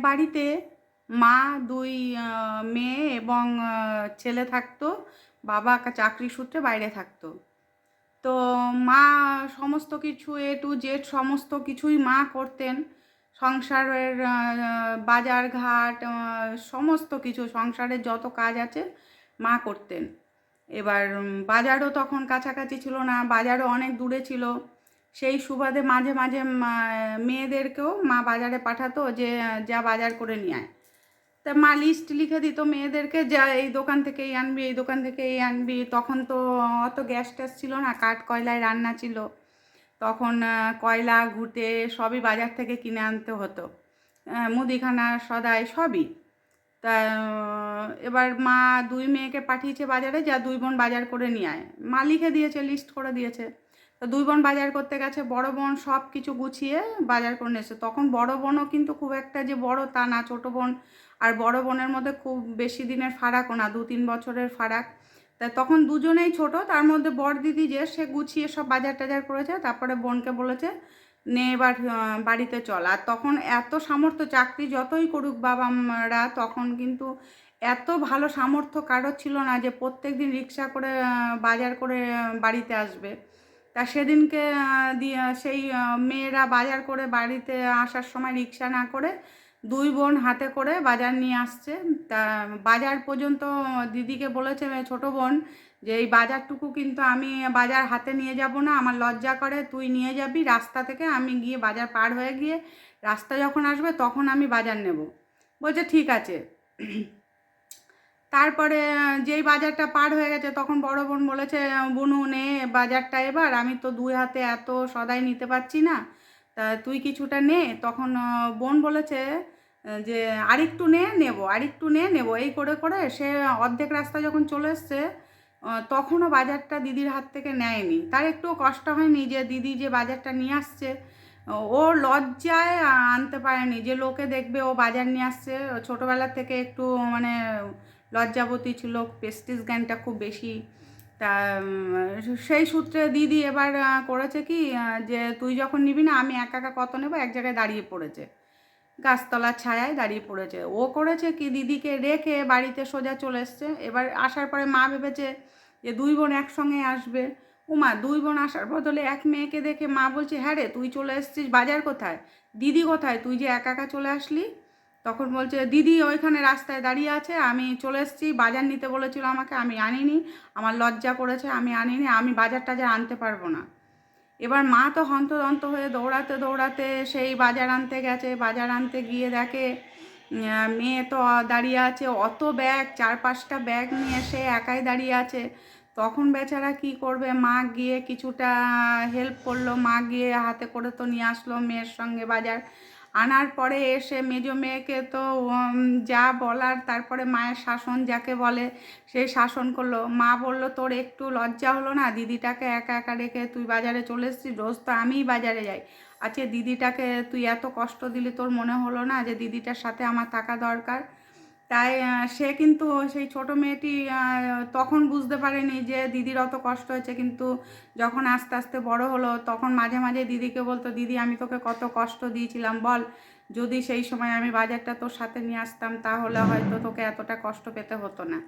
বাড়িতে মা, দুই মেয়ে এবং ছেলে থাকতো। বাবা চাকরি সূত্রে বাইরে থাকতো। তো মা সমস্ত কিছু এ টু জেড সমস্ত কিছুই মা করতেন। সংসারের বাজার ঘাট সমস্ত কিছু সংসারের যত কাজ আছে মা করতেন। এবার বাজারও তখন কাছাকাছি ছিল না, বাজারও অনেক দূরে ছিল। সেই সুবাদে মাঝে মাঝে মেয়েদেরকেও মা বাজারে পাঠাতো যে যা বাজার করে নিয়ে আয়। তা মা লিস্ট লিখে দিত মেয়েদেরকে, যা এই দোকান থেকে এই আনবি, এই দোকান থেকে এই আনবি। তখন তো অত গ্যাস ট্যাস ছিল না, কাঠ কয়লায় রান্না ছিল। তখন কয়লা ঘুঁটে সবই বাজার থেকে কিনে আনতে হতো, মুদিখানা সদাই সবই। তা এবার মা দুই মেয়েকে পাঠিয়েছে বাজারে, যা দুই বোন বাজার করে নিয়ে আয়। মা লিখে দিয়েছে, লিস্ট করে দিয়েছে। তো দুই বোন বাজার করতে গেছে, বড় বোন সব কিছু গুছিয়ে বাজার করে নিয়েছে। তখন বড় বোনও কিন্তু খুব একটা যে বড় তা না, ছোটো বোন আর বড় বোনের মধ্যে খুব বেশি দিনের ফারাকও না, 2-3 বছরের ফারাক। তা তখন দুজনেই ছোট, তার মধ্যে বড় দিদি যে সে গুছিয়ে সব বাজার টাজার করেছে। তারপরে বোনকে বলেছে নে এবার বাড়িতে চল। আর তখন এত সামর্থ্য, চাকরি যতই করুক বাবা মারা, তখন কিন্তু এত ভালো সামর্থ্য কারোর ছিল না যে প্রত্যেক দিন রিক্সা করে বাজার করে বাড়িতে আসবে। তা সেদিনকে সেই মেয়েরা বাজার করে বাড়িতে আসার সময় রিক্সা না করে দুই বোন হাতে করে বাজার নিয়ে আসছে। তা বাজার পর্যন্ত দিদিকে বলেছে ছোটো বোন যে এই বাজারটুকু কিন্তু আমি বাজার হাতে নিয়ে যাব না, আমার লজ্জা করে, তুই নিয়ে যাবি রাস্তা থেকে, আমি গিয়ে বাজার পার হয়ে গিয়ে রাস্তা যখন আসবে তখন আমি বাজার নেব। বলছে ঠিক আছে। তারপরে যেই বাজারটা পার হয়ে গেছে তখন বড় বোন বলেছে বুনু নে বাজারটা এবার, আমি তো দুই হাতে এত সদাই নিতে পারছি না, তা তুই কিছুটা নে। তখন বোন বলেছে যে আরেকটু আরেকটু নেব, এই করে করে সে অর্ধেক রাস্তা যখন চলে এসছে তখনও বাজারটা দিদির হাত থেকে নেয়নি। তার একটুও কষ্ট হয়নি যে দিদি যে বাজারটা নিয়ে আসছে, ও লজ্জায় আনতে পারেনি যে লোকে দেখবে ও বাজার নিয়ে আসছে। ছোটোবেলার থেকে একটু মানে লজ্জাবতী ছিল, প্রেস্টিজ জ্ঞানটা খুব বেশি। তা সেই সূত্রে দিদি এবার করেছে কি যে তুই যখন নিবি না, আমি একা একা কত নেবো, এক জায়গায় দাঁড়িয়ে পড়েছে, গাছতলার ছায়ায় দাঁড়িয়ে পড়েছে। ও করেছে কি দিদিকে রেখে বাড়িতে সোজা চলে এসছে। এবার আসার পরে মা ভেবেছে যে দুই বোন একসঙ্গে আসবে। উমা, দুই বোন আসার বদলে এক মেয়েকে দেখে মা বলছে হ্যাঁ রে তুই চলে এসছিস, বাজার কোথায়, দিদি কোথায়, তুই যে একা একা চলে আসলি। তখন বলছে দিদি ওইখানে রাস্তায় দাঁড়িয়ে আছে, আমি চলে এসেছি, বাজার নিতে বলেছিল আমাকে, আমি আনিনি, আমার লজ্জা করেছে, আমি আনিনি, আমি বাজার টাজার আনতে পারবো না। এবার মা তো হন্তদন্ত হয়ে দৌড়াতে দৌড়াতে সেই বাজার আনতে গেছে। বাজার আনতে গিয়ে দেখে মেয়ে তো দাঁড়িয়ে আছে, অত ব্যাগ, 4-5টা ব্যাগ নিয়ে সে একাই দাঁড়িয়ে আছে। তখন বেচারা কি করবে, মা গিয়ে কিছুটা হেল্প করলো, মা গিয়ে হাতে করে তো নিয়ে আসলো মেয়ের সঙ্গে বাজার। আনার পরে এসে মেজো মেয়েকে তো যা বলার, তারপরে মায়ের শাসন যাকে বলে সেই শাসন করলো। মা বলল তোর একটু লজ্জা হলো না, দিদিটাকে একা একা রেখে তুই বাজারে চলে এসেছিস, রোজ তো আমিই বাজারে যাই, আচ্ছা দিদিটাকে তুই এত কষ্ট দিলি, তোর মনে হলো না যে দিদিটার সাথে আমার থাকা দরকার। তাই সে কিন্তু সেই ছোট মেয়েটি তখন বুঝতে পারেনি যে দিদির অত কষ্ট হয়েছে, কিন্তু যখন আস্তে আস্তে বড় হলো তখন মাঝে মাঝে দিদিকে বলতো দিদি আমি তোকে কত কষ্ট দিয়েছিলাম বল, যদি সেই সময় আমি বাজারটা তোর সাথে নিয়ে আসতাম তাহলে হয়তো তোকে এতটা কষ্ট পেতে হতো না।